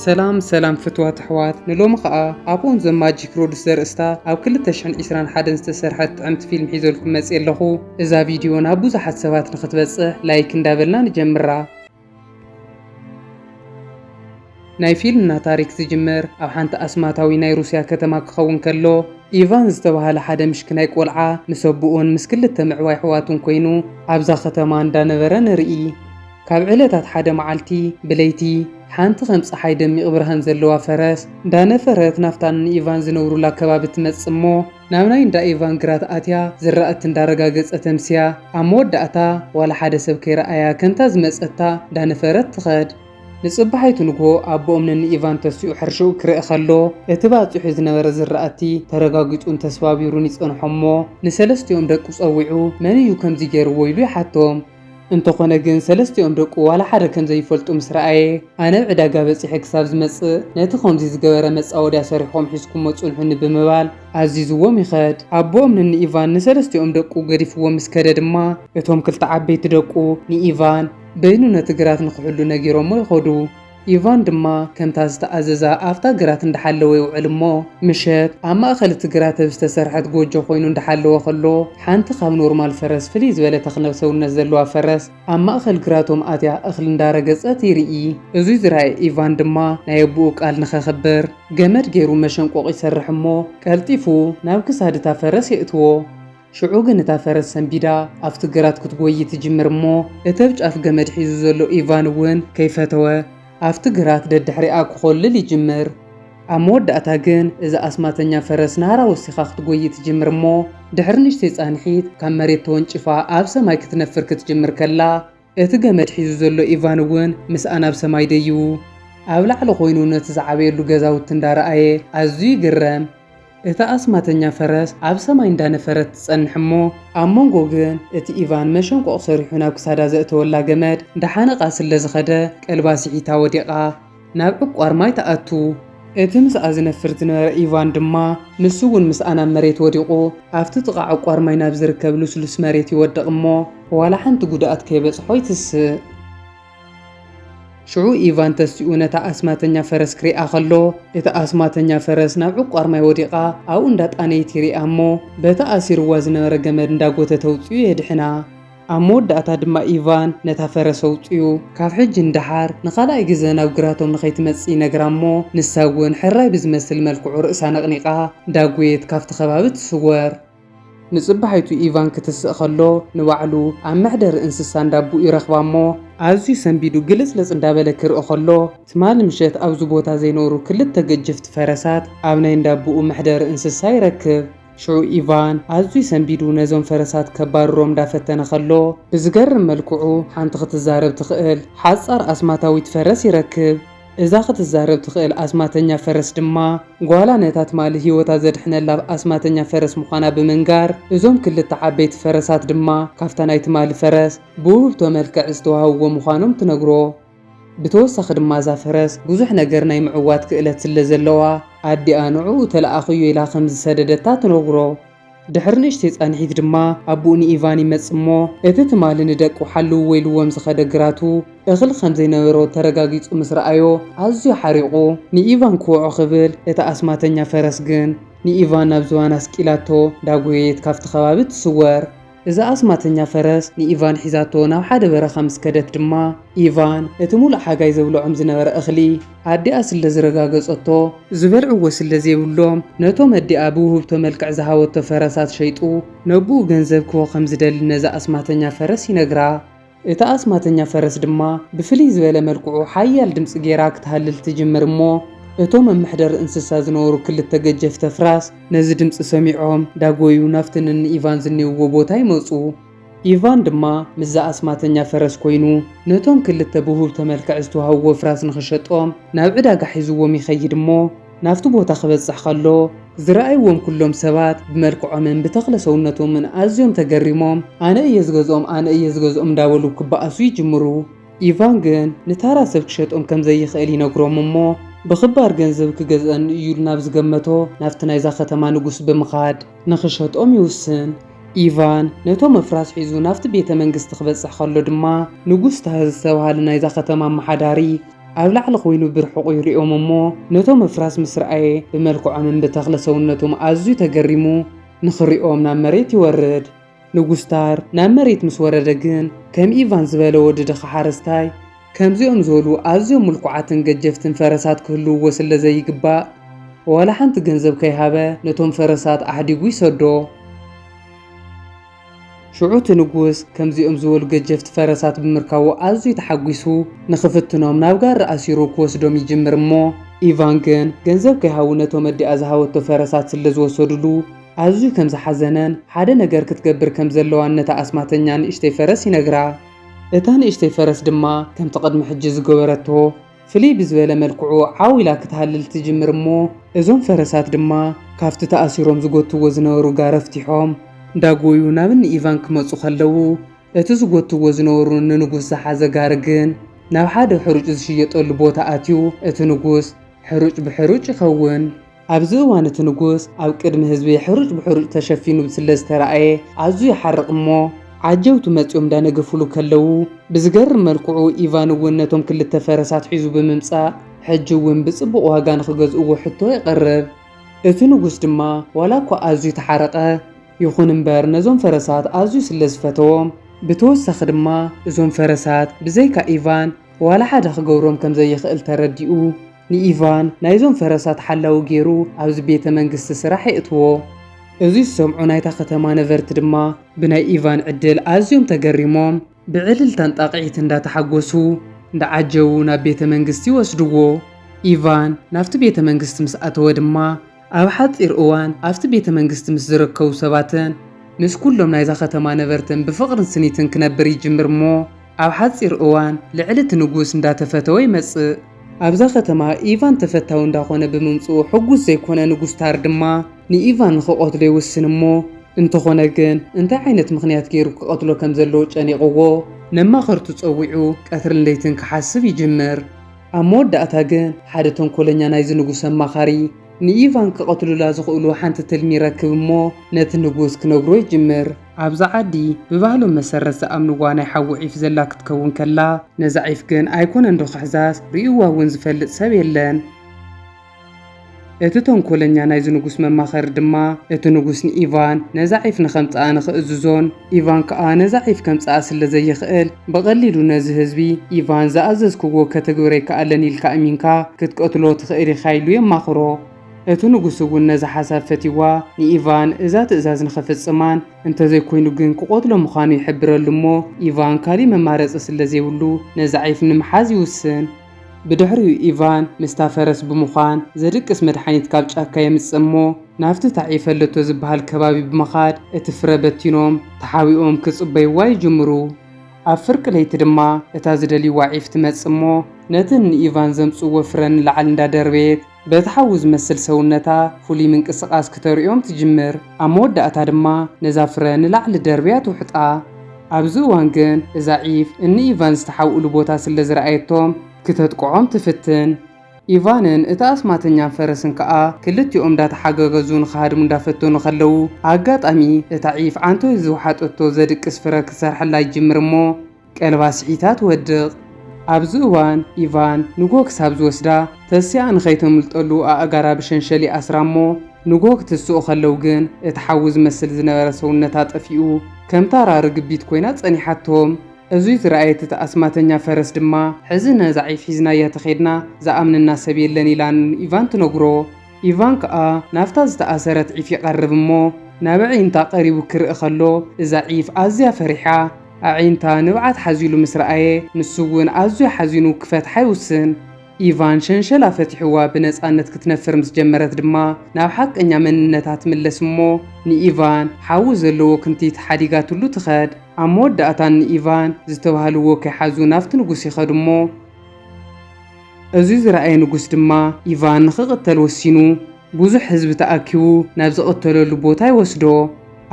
ሰላም ፍትዋት ኣሕዋት ንሎሚ ኸዓ ኣብኦን ዘ ማጂክ ሮድስ ዘርእስታ ኣብ 2021 ዝተሰርሐት ጥዕምቲ ፊልም ሒዘልኩም መፅእ ኣለኹ። እዛ ቪድዮ ናብ ብዙሓት ሰባት ንኽትበፅሕ ላይክ እንዳበልና ንጀምራ። ናይ ፊልምና ታሪክ ዝጅምር ኣብ ሓንቲ ኣስማታዊ ናይ ሩስያ ከተማ ክኸውን ከሎ ኢቫን ዝተባሃለ ሓደ ምሽክናይ ቆልዓ ምስ ኣቦኡን ምስ ክልተ ምዕዋይ ኣሕዋቱን ኮይኑ ኣብዛ ከተማ እንዳነበረ ንርኢ። ካብ ዕለታት ሓደ መዓልቲ ብለይቲ ሓንቲ ከም ፀሓይ ደሚቕ ብርሃን ዘለዋ ፈረስ እንዳነፈረት ናፍታን ኢቫን ዝነብሩላ ከባቢ ትመጽእ እሞ ናብ ናይ እንዳ ኢቫን ግራት ኣትያ ዝራእቲ እንዳረጋገፀት ተምስያ ኣብ መወዳእታ ዋላ ሓደ ሰብ ከይረኣያ ከምታ ዝመፀታ እንዳነፈረት ትኸድ። ንጽባሓይቱ ንግሆ ኣቦኦም ንኢቫን ተስኡ ሕርሽኡ ክርኢ ከሎ እቲ ባፂሑ ዝነበረ ዝራእቲ ተረጋጊፁን ተስባቢሩን ይጸንሖሞ ንሰለስቲኦም ደቁ ጸዊዑ መን እዩ ከምዚ ገይርዎ ኢሉ ይሓቶም። እንተኾነ ግን ሰለስቲኦም ደቁ ዋላ ሓደ ከም ዘይፈልጡ ምስ ረኣየ ኣነ ዕዳጋ በፂሐ ክሳብ ዝመጽእ ነቲ ከምዚ ዝገበረ መጻወድያ ሰሪሖም ሒዝኩም መጹልሑኒ ብምባል ኣዚዝዎም ይኸድ። ኣቦኦም ንኢቫን ንሰለስቲኦም ደቁ ገዲፍዎም ምስ ከደ ድማ እቶም ክልተ ዓበይቲ ደቁ ንኢቫን በይኑ ነቲ ግራት ንክሕሉ ነጊሮሞ ይኸዱ። ኢቫን ድማ ከምታ ዝተኣዘዛ ኣፍታ ግራት እንዳሓለወ ይውዕል እሞ ምሸት ኣብ ማእኸል እቲ ግራት ዝተሰርሐት ጎጆ ኮይኑ እንዳሓለወ ከሎ ሓንቲ ካብ ኖርማል ፈረስ ፍልይ ዝበለ ተኽለ ሰውነት ዘለዋ ፈረስ ኣብ ማእኸል ግራቶም ኣትያ እኽሊ እንዳረገፀት ይርኢ። እዙይ ዝረኣየ ኢቫን ድማ ናይ ኣቦኡ ቃል ንኸኽብር ገመድ ገይሩ መሸንቆቕ ይሰርሕ እሞ ቀልጢፉ ናብ ክሳድ እታ ፈረስ የእትዎ። ሽዑ ግን እታ ፈረስ ሰንቢዳ ኣብቲ ግራት ክትጎይ ትጅምር እሞ እቲ ኣብ ጫፍ ገመድ ሒዙ ዘሎ ኢቫን እውን ከይፈተወ ኣብቲ ግራት ደድሕሪኣ ክኾልል ይጅምር። ኣብ መወዳእታ ግን እዛ ኣስማተኛ ፈረስ ናራ ወሲኻ ክትጎይ ትጅምር እሞ ድሕሪ ንእሽተይ ጻንሒት ካብ መሬት ተወንጭፋ ኣብ ሰማይ ክትነፍር ክትጅምር ከላ እቲ ገመድ ሒዙ ዘሎ ኢቫን እውን ምስኣ ናብ ሰማይ ደይቡ ኣብ ላዕሊ ኮይኑ ነቲ ዝዓበየሉ ገዛውቲ እንዳረኣየ ኣዝዩ ይግረም። እታ ኣስማተኛ ፈረስ ኣብ ሰማይ እንዳነፈረት ትጸንሕ እሞ ኣብ መንጎ ግን እቲ ኢቫን መሸንቆቕ ሰሪሑ ናብ ክሳዳ ዘእተወላ ገመድ እንዳሓነቓ ስለ ዝኸደ ቀልባ ስሒታ ወዲቓ ናብ ዕቋር ማይ ተኣቱ። እቲ ምስኣ ዝነፍር ዝነበረ ኢቫን ድማ ንሱ እውን ምስኣ ናብ መሬት ወዲቑ ኣብቲ ጥቓ ዕቋር ማይ ናብ ዝርከብ ልስሉስ መሬት ይወድቕ እሞ ዋላ ሓንቲ ጉድኣት ከይበፅሖ ይትስእ። ሽዑ ኢቫን ተስኡ ነታ ኣስማተኛ ፈረስ ክሪኣ ከሎ እታ ኣስማተኛ ፈረስ ናብ ዕቋር ማይ ወዲቓ ኣብኡ እንዳጣነይቲ ይሪኣ እሞ በታ ኣሲርዋ ዝነበረ ገመድ እንዳጎተተ ውፅኡ የድሕና። ኣብ መወዳእታ ድማ ኢቫን ነታ ፈረስ ኣውፅኡ ካብ ሕጂ እንዳሓር ንኻልኣይ ግዜ ናብ ግራቶም ንኸይትመጽእ ይነግራ እሞ ንሳ እውን ሕራይ ብዝመስል መልክዑ ርእሳ ነቕኒቓ እንዳጎየት ካብቲ ከባቢ ትስወር። ንጽባሓይቱ ኢቫን ክትስእ ከሎ ንባዕሉ ኣብ መሕደሪ እንስሳ እንዳቡኡ ይረኽባ እሞ ኣዝዩ ሰንቢዱ ግልጽልጽ እንዳበለ ክርኢ ከሎ ትማሊ ምሸት ኣብዚ ቦታ ዘይነብሩ ክልተ ገጀፍቲ ፈረሳት ኣብ ናይ እንዳቡኡ መሕደሪ እንስሳ ይረክብ። ሽዑ ኢቫን ኣዝዩ ሰንቢዱ ነዞም ፈረሳት ከባርሮም እንዳፈተነ ከሎ ብዝገርም መልክዑ ሓንቲ ክትዛረብ ትኽእል ሓጻር ኣስማታዊት ፈረስ ይረክብ። እዛ ክትዛረብ ትኽእል ኣስማተኛ ፈረስ ድማ ጓላ ነታ ትማሊ ሂወታ ዘድሕነላ ኣስማተኛ ፈረስ ምዃና ብምንጋር እዞም ክልተ ዓበይቲ ፈረሳት ድማ ካብታ ናይ ትማሊ ፈረስ ብውህብቶ መልክዕ ዝተዋህብዎ ምዃኖም ትነግሮ። ብተወሳኺ ድማ እዛ ፈረስ ብዙሕ ነገር ናይ ምዕዋት ክእለት ስለ ዘለዋ ኣዲኣ ንዕኡ ተለኣኽዮ ኢላ ከም ዝሰደደታ ትነግሮ። ድሕሪ ንእሽተይ ጻንሒት ድማ ኣቦኡ ንኢቫን ይመጽእ እሞ እቲ ትማሊ ንደቁ ሓልውዎ ኢልዎም ዝኸደ ግራቱ እኽሊ ከም ዘይነበሮ ተረጋጊጹ ምስ ረኣዮ ኣዝዩ ሓሪቑ ንኢቫን ክውዖ ክብል እታ ኣስማተኛ ፈረስ ግን ንኢቫን ናብ ዝዋና ስቂላቶ ዳጎየት ካብቲ ከባቢ ትስወር። እዛ ኣስማተኛ ፈረስ ንኢቫን ሒዛቶ ናብ ሓደ በረኻ ምስ ከደት ድማ ኢቫን እቲ ሙሉእ ሓጋይ ዘብልዖም ዝነበረ እኽሊ ኣዲኣ ስለ ዝረጋገጸቶ ዝበልዕዎ ስለ ዘይብሎም ነቶም ኣዲኣ ብውህብቶ መልክዕ ዝሃወቶ ፈረሳት ሸይጡ ነብኡ ገንዘብ ክቦ ከም ዝደሊ ነዛ ኣስማተኛ ፈረስ ይነግራ። እታ ኣስማተኛ ፈረስ ድማ ብፍልይ ዝበለ መልክዑ ሓያል ድምፂ ጌራ ክትሃልል ትጅምር እሞ እቶም ኣብ መሕደሪ እንስሳ ዝነበሩ ክልተ ገጀፍቲ ኣፍራስ ነዚ ድምፂ ሰሚዖም ዳጎዩ ናፍቲ ንኢቫን ዝነብዎ ቦታ ይመፁ። ኢቫን ድማ ምዛ ኣስማተኛ ፈረስ ኮይኑ ነቶም ክልተ ብውህብቶ መልክዕ ዝተዋህብዎ ፍራስ ንኽሸጦም ናብ ዕዳጋ ሒዝዎም ይኸይድ እሞ ናፍቲ ቦታ ክበፅሕ ከሎ ዝረኣይዎም ኩሎም ሰባት ብመልክዖምን ብተኽለ ሰውነቶምን ኣዝዮም ተገሪሞም ኣነ እየ ዝገዝኦም እንዳበሉ ክበኣሱ ይጅምሩ። ኢቫን ግን ንታራ ሰብ ክሸጦም ከም ዘይኽእል ይነግሮም እሞ ብኽባር ገንዘብ ክገዝአን እዩ ናብ ዝገመቶ ናፍቲ ናይዛ ከተማ ንጉስ ብምኻድ ንኽሸጦም ይውስን። ኢቫን ነቶም መፍራስ ሒዙ ናፍቲ ቤተ መንግስቲ ክበጽሕ ከሎ ድማ ንጉስ ታህዝ ዝተባሃለ ናይዛ ከተማ መሓዳሪ ኣብ ላዕሊ ኮይኑ ብርሑቕ ይሪኦም እሞ ነቶም መፍራስ ምስ ረኣየ ብመልክዖምን ብተኽለ ሰውነቶም ኣዝዩ ተገሪሙ ንኽሪኦም ናብ መሬት ይወርድ። ንጉስ ታር ናብ መሬት ምስ ወረደ ግን ከም ኢቫን ዝበለ ወዲ ድኻ ሓረስታይ ከምዚኦም ዝበሉ ኣዝዮም ምልኩዓትን ገጀፍትን ፈረሳት ክህልውዎ ስለ ዘይግባእ ወላ ሓንቲ ገንዘብ ከይሃበ ነቶም ፈረሳት ኣሕዲጉ ይሰዶ። ሽዑቲ ንጉስ ከምዚኦም ዝበሉ ገጀፍቲ ፈረሳት ብምርካቡ ኣዝዩ ተሓጒሱ ንኽፍትኖም ናብ ጋሪ ኣሲሩ ክወስዶም ይጅምር እሞ ኢቫን ግን ገንዘብ ከይሃቡ ነቶም ኣዲኣ ዝሃወቶ ፈረሳት ስለ ዝወሰዱሉ ኣዝዩ ከም ዝሓዘነን ሓደ ነገር ክትገብር ከም ዘለዋን ነታ ኣስማተኛ ንእሽተይ ፈረስ ይነግራ። እታ ንእሽተይ ፈረስ ድማ ከምቲ ቅድሚ ሕጂ ዝገበረቶ ፍልይ ብዝበለ መልክዑ ዓዊላ ክትሃልል ትጅምር እሞ እዞም ፈረሳት ድማ ካብቲ ተኣሲሮም ዝጎትዎ ዝነበሩ ጋሪ ኣፍቲሖም እንዳጎዩ ናብ ኢቫን ክመፁ ከለዉ እቲ ዝጎትዎ ዝነበሩ ንንጉስ ዝሓዘ ጋሪ ግን ናብ ሓደ ሕሩጭ ዝሽየጠሉ ቦታ ኣትዩ እቲ ንጉስ ሕሩጭ ብሕሩጭ ይኸውን። ኣብዚ እዋን እቲ ንጉስ ኣብ ቅድሚ ህዝቢ ሕሩጭ ብሕሩጭ ተሸፊኑ ስለ ዝተረኣየ ኣዝዩ ይሓርቕ እሞ ዓጀብቱ መፂኦም እንዳነገፍሉ ከለዉ ብዝገርም መልክዑ ኢቫን እውን ነቶም ክልተ ፈረሳት ሒዙ ብምምፃእ ሕጂ እውን ብፅቡቕ ዋጋ ንኽገዝእዎ ሕቶ ይቐርብ። እቲ ንጉስ ድማ ዋላ እኳ ኣዝዩ ተሓረቐ ይኹን እምበር ነዞም ፈረሳት ኣዝዩ ስለ ዝፈተዎም ብተወሳኺ ድማ እዞም ፈረሳት ብዘይካ ኢቫን ዋላ ሓደ ክገብሮም ከም ዘይኽእል ተረዲኡ ንኢቫን ናይዞም ፈረሳት ሓላዊ ገይሩ ኣብዚ ቤተ መንግስቲ ስራሕ የእትዎ። እዚ ዝሰምዑ ናይታ ከተማ ነበርቲ ድማ ብናይ ኢቫን ዕድል ኣዝዮም ተገሪሞም ብዕልልታን ጣቕዒት እንዳተሓጎሱ እንዳዓጀቡ ናብ ቤተ መንግስቲ ይወስድዎ። ኢቫን ናፍቲ ቤተ መንግስቲ ምስ ኣተወ ድማ ኣብ ሓፂር እዋን ኣብቲ ቤተ መንግስቲ ምስ ዝርከቡ ሰባትን ምስ ኩሎም ናይዛ ከተማ ነበርትን ብፍቕርን ስኒትን ክነብር ይጅምር እሞ ኣብ ሓፂር እዋን ልዕሊ እቲ ንጉስ እንዳተፈተወ ይመጽእ። ኣብዛ ከተማ ኢቫን ተፈታዊ እንዳኾነ ብምምጽኡ ሕጉስ ዘይኮነ ንጉስ ታር ድማ ንኢቫን ንኽቆትሎ ይውስን እሞ እንተኾነ ግን እንታይ ዓይነት ምኽንያት ገይሩ ክቆትሎ ከም ዘለዎ ጨኒቕዎ ነማኸርቱ ፀዊዑ ቀትርን ለይትን ክሓስብ ይጅምር። ኣብ መወዳእታ ግን ሓደ ተንኮለኛ ናይዚ ንጉስ ኣማኻሪ ንኢቫን ክቆትሉላ ዝኽእሉ ሓንቲ ትልሚ ይረክብ እሞ ነቲ ንጉስ ክነግሮ ይጅምር። ኣብዛ ዓዲ ብባህሎም መሰረት ዝኣምንዋ ናይ ሓዊ ዒፍ ዘላ ክትከውን ከላ ነዛ ዒፍ ግን ኣይኮነን ዶ ክሕዛዝ ርእይዋ እውን ዝፈልጥ ሰብ የለን። እቲ ተንኮለኛ ናይዚ ንጉስ መማኸሪ ድማ እቲ ንጉስ ንኢቫን ነዛ ዒፍ ንኸምፅኣ ንኽእዝዞን ኢቫን ከዓ ነዛ ዒፍ ከምፅኣ ስለ ዘይኽእል ብቐሊሉ ነዚ ህዝቢ ኢቫን ዝኣዘዝክዎ ከተግብረ ይከኣለን ኢልካ እሚንካ ክትቀትሎ ትኽእል ኢኻ ኢሉ የማኽሮ። እቲ ንጉስ እውን ነዛ ሓሳብ ፈቲዋ ንኢቫን እዛ ትእዛዝ ንኸፍፅማን እንተዘይኮይኑ ግን ክቆትሎ ምዃኑ ይሕብረሉ እሞ ኢቫን ካሊእ መማረፂ ስለ ዘይብሉ ነዛ ዒፍ ንምሓዝ ይውስን። ብድሕሪኡ ኢቫን ምስታ ፈረስ ብምዃን ዘድቅስ መድሓኒት ካብ ጫካ የምፅእ እሞ ናፍቲ ታዒፈለቶ ዝበሃል ከባቢ ብምኻድ እቲ ፍረ በቲኖም ተሓዊኦም ክጽበይዋ ይጅምሩ። ኣብ ፍርቂ ለይቲ ድማ እታ ዝደልይዋ ዒፍ ትመጽእ እሞ ነቲ ንኢቫን ዘምጽዎ ፍረ ንላዕሊ እንዳደርበየት በቲ ሓዊ ዝመስል ሰውነታ ፍሉይ ምንቅስቓስ ክተርእዮም ትጅምር። ኣብ መወዳእታ ድማ ነዛ ፍረ ንላዕሊ ደርብያ ትውሕጣ። ኣብዚ እዋን ግን እዛ ዒፍ ንኢቫን ዝተሓውኡሉ ቦታ ስለ ዝረኣየቶም ክተጥቅዖም ትፍትን። ኢቫንን እታ ኣስማተኛን ፈረስን ከዓ ክልቲኦም እንዳተሓጋገዙ ንኽሃድሙ እንዳፈተኑ ከለዉ ኣጋጣሚ እታ ዒፍ ዓንቶይ ዝውሓጠቶ ዘድቅስ ፍረ ክሰርሐላ ይጅምር እሞ ቀልባ ስሒታ ትወድቕ። ኣብዚ እዋን ኢቫን ንጎ ክሳብ ዝወስዳ ተስያ ንኸይተምልጠሉ ኣእጋራ ብሸንሸሊ ኣስራ እሞ ንጎ ክትስኡ ከለዉ ግን እቲ ሓዊ ዝመስል ዝነበረ ሰውነታ ጠፊኡ ከምታ ርግቢት ኮይና ጸኒሓቶም። እዙይ ዝረኣየት እቲ ኣስማተኛ ፈረስ ድማ ሕዚ ነዛ ዒፍ ሒዝናያ ተኸድና ዝኣምንና ሰብ የለን ኢላን ኢቫን ትነግሮ። ኢቫን ከዓ ናፍታ ዝተኣሰረት ዒፍ ይቐርብ እሞ ናብ ኣዒንታ ቀሪቡ ክርኢ ከሎ እዛ ዒፍ ኣዝያ ፈሪሓ ኣዒንታ ንብዓት ሓዚሉ ምስ ረኣየ ንሱ እውን ኣዝዩ ሓዚኑ ክፈትሓ ይውስን። ኢቫን ሸንሸላ ፈቲሕዋ ብነፃነት ክትነፍር ምስ ጀመረት ድማ ናብ ሓቀኛ መንነታ ትምለስ እሞ ንኢቫን ሓዊ ዘለዎ ክንቲት ሓዲጋትሉ ትኸድ። ኣብ መወዳእታ ንኢቫን ዝተባሃልዎ ከይሓዙ ናፍቲ ንጉስ ይኸዱ እሞ እዙይ ዝረኣየ ንጉስ ድማ ኢቫን ንኽቕተል ወሲኑ ብዙሕ ህዝቢ ተኣኪቡ ናብ ዝቕተለሉ ቦታ ይወስዶ።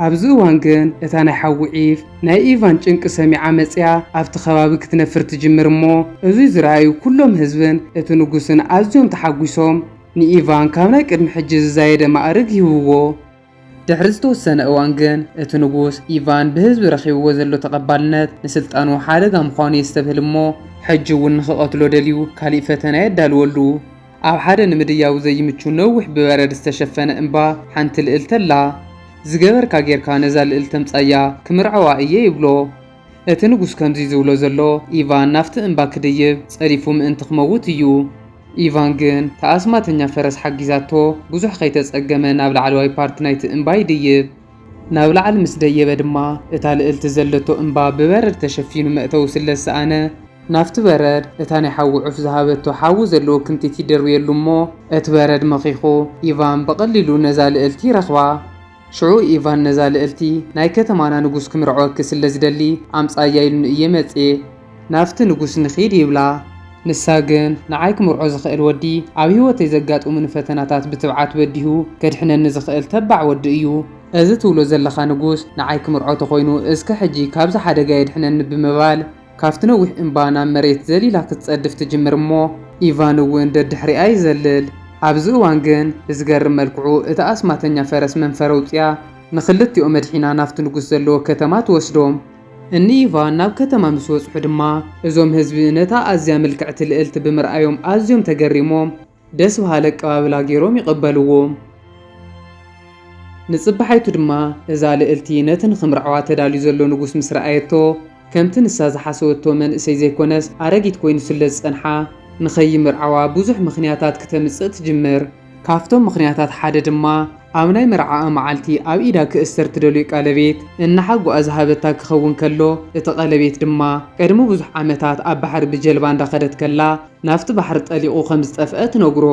ኣብዚ እዋን ግን እታ ናይ ሓዊ ዒፍ ናይ ኢቫን ጭንቂ ሰሚዓ መፅያ ኣብቲ ከባቢ ክትነፍር ትጅምር እሞ እዙይ ዝረኣዩ ኩሎም ህዝብን እቲ ንጉስን ኣዝዮም ተሓጒሶም ንኢቫን ካብ ናይ ቅድሚ ሕጂ ዝዛየደ ማዕርግ ይህብዎ። ድሕሪ ዝተወሰነ እዋን ግን እቲ ንጉስ ኢቫን ብህዝቢ ረኺብዎ ዘሎ ተቐባልነት ንስልጣኑ ሓደጋ ምዃኑ የስተብህል እሞ ሕጂ እውን ንኽቐትሎ ደልዩ ካሊእ ፈተና የዳልወሉ። ኣብ ሓደ ንምድያው ዘይምቹ ነዊሕ ብበረድ ዝተሸፈነ እምባ ሓንቲ ልዕልቲ ኣላ። ዝገበርካ ጌርካ ነዛ ልዕልቲ ተምጻያ ክምርዐዋ እየ ይብሎ። እቲ ንጉስ ከምዚ ዝብሎ ዘሎ ኢቫን ናፍቲ እምባ ክድይብ ጸሪፉ ምእንቲ ክመውት እዩ። ኢቫን ግን ተኣስማተኛ ፈረስ ሓጊዛቶ ብዙሕ ከይተጸገመ ናብ ላዕለዋይ ፓርቲ ናይቲ እምባ ይድይብ። ናብ ላዕሊ ምስ ደየበ ድማ እታ ልዕልቲ ዘለቶ እምባ ብበረድ ተሸፊኑ መእተው ስለ ዝሰኣነ ናፍቲ በረድ እታ ናይ ሓዊ ዑፍ ዝሃበቶ ሓዊ ዘለዎ ክንቲት ይደርብየሉ እሞ እቲ በረድ መኺኹ ኢቫን በቐሊሉ ነዛ ልዕልቲ ይረኽባ። ሽዑ ኢቫን ነዛ ልዕልቲ ናይ ከተማና ንጉስ ክምርዖኪ ስለ ዝደሊ ኣምጻያ ኢሉን እየ መጽ ናፍቲ ንጉስ ንኺድ ይብላ። ንሳ ግን ንዓይ ክምርዖ ዝኽእል ወዲ ኣብ ህይወተይ ዘጋጥሙኒ ፈተናታት ብትብዓት በዲሁ ከድሕነኒ ዝኽእል ተባዕ ወዲ እዩ። እዚ ትብሎ ዘለኻ ንጉስ ንዓይ ክምርዖ ተኾይኑ እስከ ሕጂ ካብዚ ሓደጋ የድሕነኒ ብምባል ካብቲ ነዊሕ እምባ ናብ መሬት ዘሊላ ክትጸድፍ ትጅምር እሞ ኢቫን እውን ደድሕሪኣ ይዘልል። ኣብዚ እዋን ግን ብዝገርም መልክዑ እቲ ኣስማተኛ ፈረስ መንፈረ ውፅያ ንኽልቲኦ መድሒና ናፍቲ ንጉስ ዘለዎ ከተማ ትወስዶም። እኒ ኢቫን ናብ ከተማ ምስ በጽሑ ድማ እዞም ህዝቢ ነታ ኣዝያ ምልክዕቲ ልዕልቲ ብምርኣዮም ኣዝዮም ተገሪሞም ደስ በሃሊ ኣቀባብላ ገይሮም ይቕበልዎም። ንጽባሓይቱ ድማ እዛ ልዕልቲ ነቲ ንኽምርዓዋ ተዳልዩ ዘሎ ንጉስ ምስ ረኣየቶ ከምቲ ንሳ ዝሓሰበቶ መንእሰይ ዘይኮነስ ኣረጊት ኮይኑ ስለ ዝጸንሓ ንኸይምርዓዋ ብዙሕ ምኽንያታት ክተምጽእ ትጅምር። ካብቶም ምኽንያታት ሓደ ድማ ኣብ ናይ መርዓኣ መዓልቲ ኣብ ኢዳ ክእሰር ትደልዮ ቀለቤት እናሓጓኣ ዝሃበታ ክኸውን ከሎ እቲ ቀለቤት ድማ ቀድሞ ብዙሕ ዓመታት ኣብ ባሕሪ ብጀልባ እንዳኸደት ከላ ናፍቲ ባሕሪ ጠሊቑ ከም ዝጠፍአ ትነግሮ።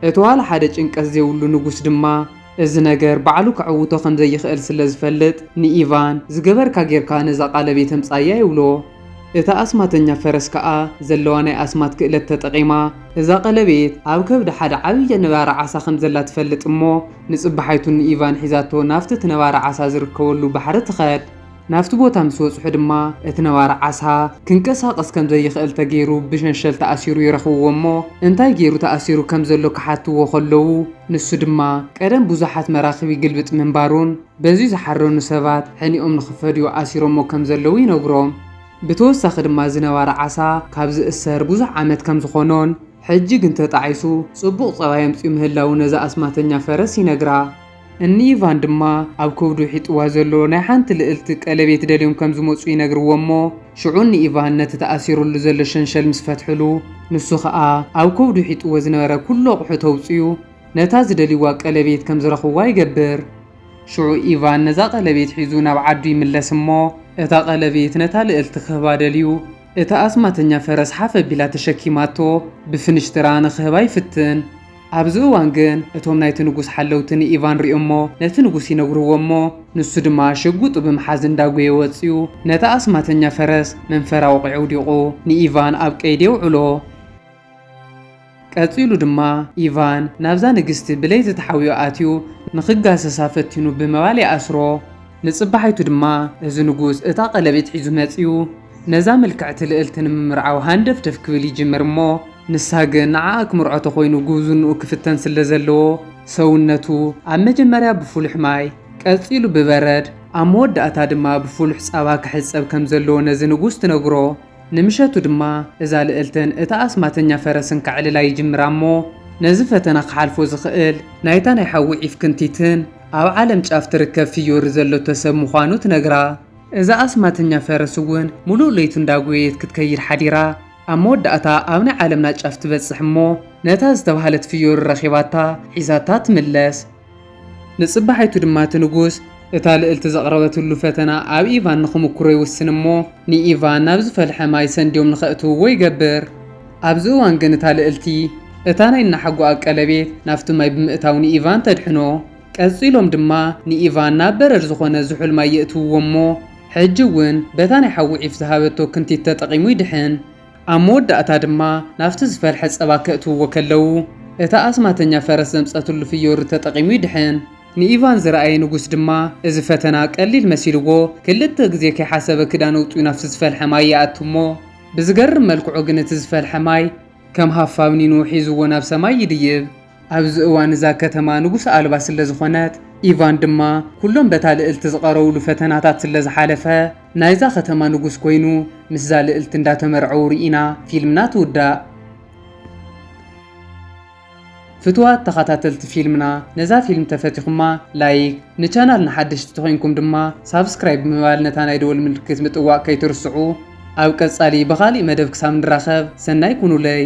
እቲ ዋላ ሓደ ጭንቀት ዘይብሉ ንጉስ ድማ እዚ ነገር ባዕሉ ክዕውቶ ከም ዘይኽእል ስለ ዝፈልጥ ንኢቫን ዝገበርካ ጌርካ ነዛ ቀለቤት ተምጻያ ይብሎ። እታ ኣስማተኛ ፈረስ ከዓ ዘለዋ ናይ ኣስማት ክእለት ተጠቒማ እዛ ቀለቤት ኣብ ከብዲ ሓደ ዓብዪ ነባሪ ዓሳ ከም ዘላ ትፈልጥ እሞ ንጽባሓይቱ ንኢቫን ሒዛቶ ናፍቲ እቲ ነባሪ ዓሳ ዝርከበሉ ባሕሪ ትኸድ። ናፍቲ ቦታ ምስ በጽሑ ድማ እቲ ነባሪ ዓሳ ክንቀሳቐስ ከም ዘይኽእል ተገይሩ ብሸንሸል ተኣሲሩ ይረኽብዎ እሞ እንታይ ገይሩ ተኣሲሩ ከም ዘሎ ክሓትዎ ከለዉ ንሱ ድማ ቀደም ብዙሓት መራኽቢ ግልብጥ ምንባሩን በዚ ዝሓረኑ ሰባት ሕኒኦም ንኽፈድዩ ኣሲሮሞ ከም ዘለዉ ይነግሮም። ብተወሳኺ ድማ ዝነባሪ ዓሳ ካብ ዝእሰር ብዙሕ ዓመት ከም ዝኾኖን ሕጂ ግን ተጣዒሱ ጽቡቕ ጸባይ ኣምፂኡ ምህላው ነዛ ኣስማተኛ ፈረስ ይነግራ። እኒ ኢቫን ድማ ኣብ ከብዱ ሒጥዋ ዘሎ ናይ ሓንቲ ልዕልቲ ቀለቤት ደልዮም ከም ዝመፁ ይነግርዎ እሞ ሽዑ ንኢቫን ነቲ ተኣሲሩሉ ዘሎ ሸንሸል ምስ ፈትሕሉ ንሱ ከዓ ኣብ ከብዱ ሒጥዎ ዝነበረ ኩሉ ኣቑሑ ተውፅዩ ነታ ዝደልይዋ ቀለቤት ከም ዝረኽብዋ ይገብር። ሽዑ ኢቫን ነዛ ቀለቤት ሒዙ ናብ ዓዱ ይምለስ እሞ እታ ቀለቤት ነታ ልዕልቲ ክህባ ደልዩ እታ ኣስማተኛ ፈረስ ሓፍ ኣቢላ ተሸኪማቶ ብፍንሽትራ ንክህባ ይፍትን። ኣብዚ እዋን ግን እቶም ናይቲ ንጉስ ሓለውቲ ንኢቫን ሪኦሞ ነቲ ንጉስ ይነግርዎ እሞ ንሱ ድማ ሽጉጡ ብምሓዝ እንዳጎየ ወፅዩ ነታ ኣስማተኛ ፈረስ መንፈራ ወቂዑ ዲቑ ንኢቫን ኣብ ቀይዲ የውዕሎ። ቀፂሉ ድማ ኢቫን ናብዛ ንግስቲ ብለይቲ ተሓዊኡ ኣትዩ ንኽጋሰሳ ፈቲኑ ብምባል ይኣስሮ። ንጽባሓይቱ ድማ እዚ ንጉስ እታ ቀለቤት ሒዙ መፅዩ ነዛ መልክዕቲ ልዕልቲ ንምምርዓው ሃንደፍደፍ ክብል ይጅምር እሞ ንሳ ግን ንዓኣ ክምርዖቶ ኮይኑ ጉብዝንኡ ክፍተን ስለ ዘለዎ ሰውነቱ ኣብ መጀመርያ ብፍሉሕ ማይ ቀፂሉ ብበረድ ኣብ መወዳእታ ድማ ብፍሉሕ ጸባ ክሕፀብ ከም ዘለዎ ነዚ ንጉስ ትነግሮ። ንምሸቱ ድማ እዛ ልዕልትን እታ ኣስማተኛ ፈረስን ካዕልላ ይጅምራ እሞ ነዚ ፈተና ክሓልፎ ዝኽእል ናይታ ናይ ሓዊ ዒፍ ክንቲትን ኣብ ዓለም ጫፍ ትርከብ ፍዮሪ ዘለቶ ሰብ ምዃኑ ትነግራ። እዛ ኣስማተኛ ፈረስ እውን ሙሉእ ለይቱ እንዳጎየት ክትከይድ ሓዲራ ኣብ መወዳእታ ኣብ ናይ ዓለምና ጫፍ ትበጽሕ እሞ ነታ ዝተባህለት ፍዮሪ ረኺባታ ሒዛታ ትምለስ። ንጽባሓይቱ ድማ እቲ ንጉስ እታ ልዕልቲ ዘቕረበትሉ ፈተና ኣብ ኢቫን ንኽምኩሮ ይውስን እሞ ንኢቫን ናብ ዝፈልሐ ማይ ሰንዲዮም ንኸእትውዎ ይገብር። ኣብዚ እዋን ግን እታ ልዕልቲ እታ ናይ እናሓጓኣ ቀለቤት ናፍቲ ማይ ብምእታው ንኢቫን ተድሕኖ። ቀፂሎም ድማ ንኢቫን ናብ በረድ ዝኾነ ዝሑል ማይ የእትውዎ እሞ ሕጂ እውን በታ ናይ ሓዊ ዒፍ ዝሃበቶ ክንቲት ተጠቒሙ ይድሕን። ኣብ መወዳእታ ድማ ናፍቲ ዝፈልሐ ጸባ ከእትውዎ ከለዉ እታ ኣስማተኛ ፈረስ ዘምፀትሉ ፍዮሪ ተጠቒሙ ይድሕን። ንኢቫን ዝረኣየ ንጉስ ድማ እዚ ፈተና ቀሊል መሲልዎ ክልተ ግዜ ከይሓሰበ ክዳን ኣውፅኡ ናፍቲ ዝፈልሐ ማይ ይኣቱ እሞ ብዝገርም መልክዑ ግን እቲ ዝፈልሐ ማይ ከም ሃፋብ ኒኑ ሒዝዎ ናብ ሰማይ ይድይብ። ኣብዚ እዋን እዛ ከተማ ንጉስ ኣልባ ስለ ዝኾነት ኢቫን ድማ ኩሎም በታ ልዕልቲ ዝቐረብሉ ፈተናታት ስለ ዝሓለፈ ናይዛ ከተማ ንጉስ ኮይኑ ምስዛ ልዕልቲ እንዳተመርዐው ርኢና ፊልምና ትውዳእ። ፍትዋት ተኸታተልቲ ፊልምና ነዛ ፊልም ተፈቲኹማ ላይክ ንቻናል ንሓደሽቲ ተኾይንኩም ድማ ሳብስክራይብ ብምባል ነታ ናይ ደወል ምልክት ምጥዋቅ ከይትርስዑ። ኣብ ቀጻሊ ብኻሊእ መደብ ክሳብ ንራኸብ ሰናይ ኩኑለይ።